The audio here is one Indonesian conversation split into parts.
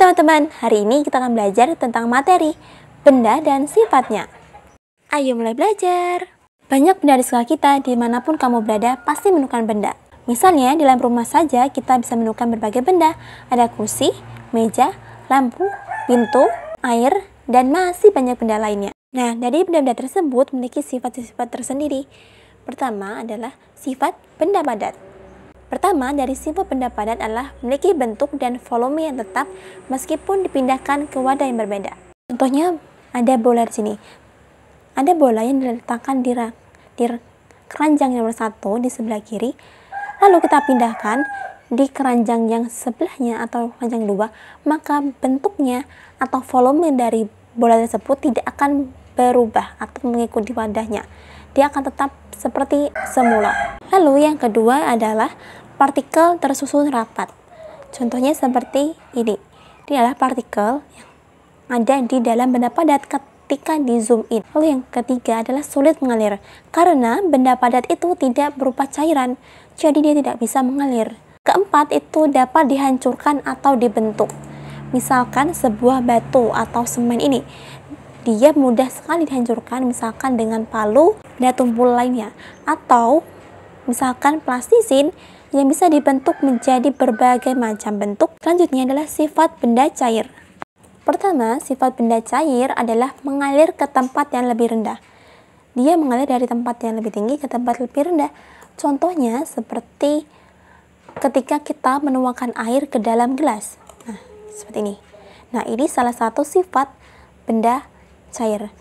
teman-teman, hari ini kita akan belajar tentang materi, benda dan sifatnya. Ayo mulai belajar. Banyak benda di sekitar kita, dimanapun kamu berada, pasti menemukan benda. Misalnya, di dalam rumah saja kita bisa menemukan berbagai benda. Ada kursi, meja, lampu, pintu, air, dan masih banyak benda lainnya. Nah, dari benda-benda tersebut memiliki sifat-sifat tersendiri. Pertama adalah sifat benda padat. Pertama, dari sifat benda padat adalah memiliki bentuk dan volume yang tetap meskipun dipindahkan ke wadah yang berbeda. Contohnya, ada bola di sini. Ada bola yang diletakkan di keranjang nomor 1 di sebelah kiri, lalu kita pindahkan di keranjang yang sebelahnya atau keranjang 2, maka bentuknya atau volume dari bola tersebut tidak akan berubah atau mengikuti wadahnya. Dia akan tetap seperti semula. Lalu yang kedua adalah partikel tersusun rapat. Contohnya seperti ini. Ini adalah partikel yang ada di dalam benda padat ketika di zoom in. Lalu yang ketiga adalah sulit mengalir. Karena benda padat itu tidak berupa cairan, jadi dia tidak bisa mengalir. Keempat, itu dapat dihancurkan atau dibentuk. Misalkan sebuah batu atau semen ini, dia mudah sekali dihancurkan, misalkan dengan palu dan tumpul lainnya. Atau misalkan plastisin yang bisa dibentuk menjadi berbagai macam bentuk. Selanjutnya adalah sifat benda cair. Pertama, sifat benda cair adalah mengalir ke tempat yang lebih rendah. Dia mengalir dari tempat yang lebih tinggi ke tempat lebih rendah. Contohnya seperti ketika kita menuangkan air ke dalam gelas. Nah, seperti ini. Nah, ini salah satu sifat benda cair.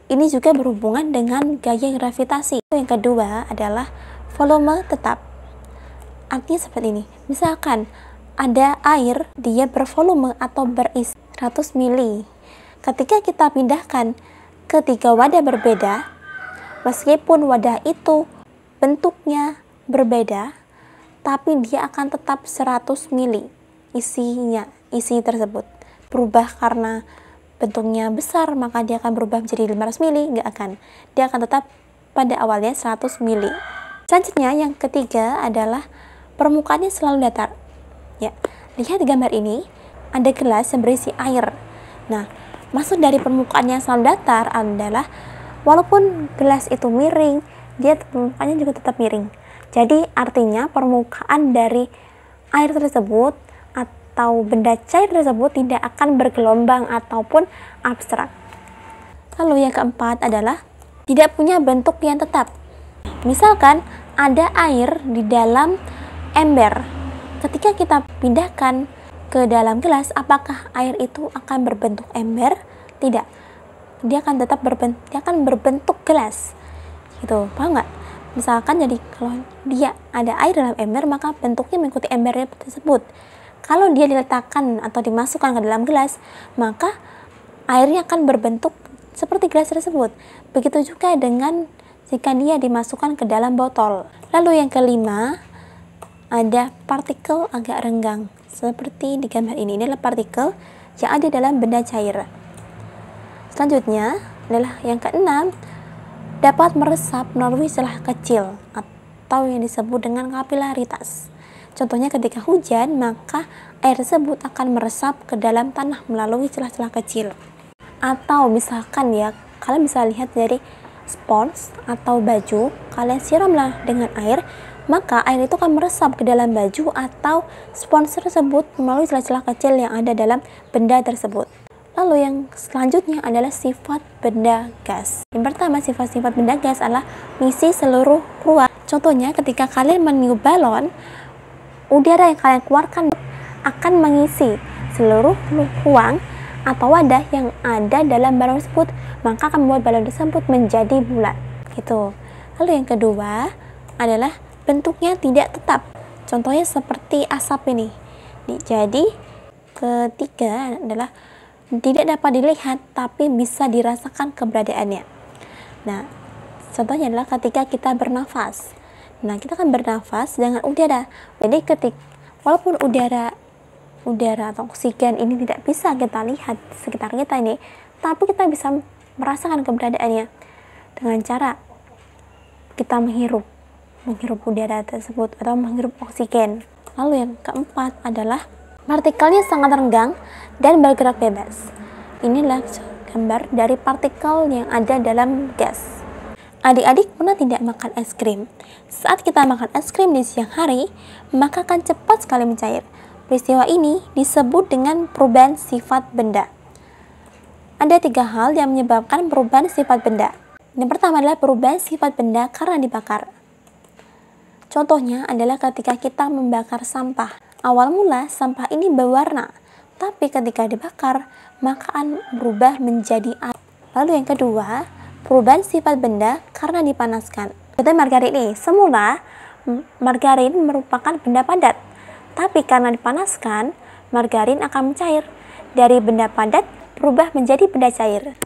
Ini juga berhubungan dengan gaya gravitasi. Yang kedua adalah volume tetap. Artinya seperti ini. Misalkan ada air, dia bervolume atau berisi 100 ml. Ketika kita pindahkan ke 3 wadah berbeda, meskipun wadah itu bentuknya berbeda, tapi dia akan tetap 100 ml isi tersebut. Berubah karena bentuknya besar, maka dia akan berubah menjadi 500 ml, nggak akan. Dia akan tetap pada awalnya 100 ml. Selanjutnya yang ketiga adalah permukaannya selalu datar. Ya, lihat di gambar ini, ada gelas yang berisi air. Nah, maksud dari permukaan yang selalu datar adalah walaupun gelas itu miring, dia permukaannya juga tetap miring. Jadi artinya permukaan dari air tersebut atau benda cair tersebut tidak akan bergelombang ataupun abstrak. Lalu yang keempat adalah tidak punya bentuk yang tetap. Misalkan ada air di dalam ember. Ketika kita pindahkan ke dalam gelas, apakah air itu akan berbentuk ember? Tidak. Dia akan tetap berbentuk gelas. Gitu, paham nggak? Misalkan jadi kalau dia ada air dalam ember, maka bentuknya mengikuti embernya tersebut. Kalau dia diletakkan atau dimasukkan ke dalam gelas, maka airnya akan berbentuk seperti gelas tersebut. Begitu juga dengan jika dia dimasukkan ke dalam botol. Lalu yang kelima, ada partikel agak renggang. Seperti di gambar ini adalah partikel yang ada dalam benda cair. Selanjutnya adalah yang keenam, dapat meresap melalui celah kecil atau yang disebut dengan kapilaritas. Contohnya ketika hujan, maka air tersebut akan meresap ke dalam tanah melalui celah-celah kecil. Atau misalkan ya, kalian bisa lihat dari spons atau baju, kalian siramlah dengan air, maka air itu akan meresap ke dalam baju atau spons tersebut melalui celah-celah kecil yang ada dalam benda tersebut. Lalu yang selanjutnya adalah sifat benda gas. Yang pertama, sifat-sifat benda gas adalah mengisi seluruh ruang. Contohnya ketika kalian meniup balon, udara yang kalian keluarkan akan mengisi seluruh ruang atau wadah yang ada dalam balon tersebut, maka akan membuat balon tersebut menjadi bulat. Gitu. Lalu yang kedua adalah bentuknya tidak tetap. Contohnya seperti asap ini. Jadi ketiga adalah tidak dapat dilihat tapi bisa dirasakan keberadaannya. Nah, contohnya adalah ketika kita bernafas. Nah, kita akan bernafas dengan udara. Jadi walaupun udara atau oksigen ini tidak bisa kita lihat di sekitar kita ini, tapi kita bisa merasakan keberadaannya dengan cara kita menghirup udara tersebut atau menghirup oksigen. Lalu yang keempat adalah partikelnya sangat renggang dan bergerak bebas. Inilah gambar dari partikel yang ada dalam gas. Adik-adik pernah tidak makan es krim? Saat kita makan es krim di siang hari, maka akan cepat sekali mencair. Peristiwa ini disebut dengan perubahan sifat benda. Ada 3 hal yang menyebabkan perubahan sifat benda. Yang pertama adalah perubahan sifat benda karena dibakar. Contohnya adalah ketika kita membakar sampah. Awal mula sampah ini berwarna, tapi ketika dibakar, maka akan berubah menjadi air. Lalu yang kedua, perubahan sifat benda karena dipanaskan. Contoh margarin ini, semula margarin merupakan benda padat, tapi karena dipanaskan, margarin akan mencair. Dari benda padat berubah menjadi benda cair.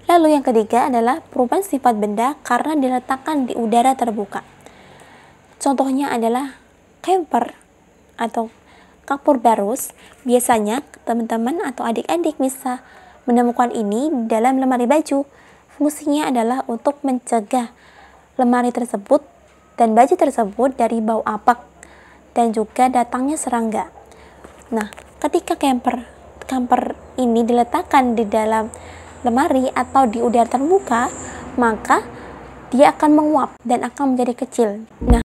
Lalu yang ketiga adalah perubahan sifat benda karena diletakkan di udara terbuka. Contohnya adalah camper atau kapur barus. Biasanya teman-teman atau adik-adik bisa menemukan ini di dalam lemari baju. Fungsinya adalah untuk mencegah lemari tersebut dan baju tersebut dari bau apek dan juga datangnya serangga. Nah, ketika camper ini diletakkan di dalam lemari atau di udara terbuka, maka dia akan menguap dan akan menjadi kecil. Nah,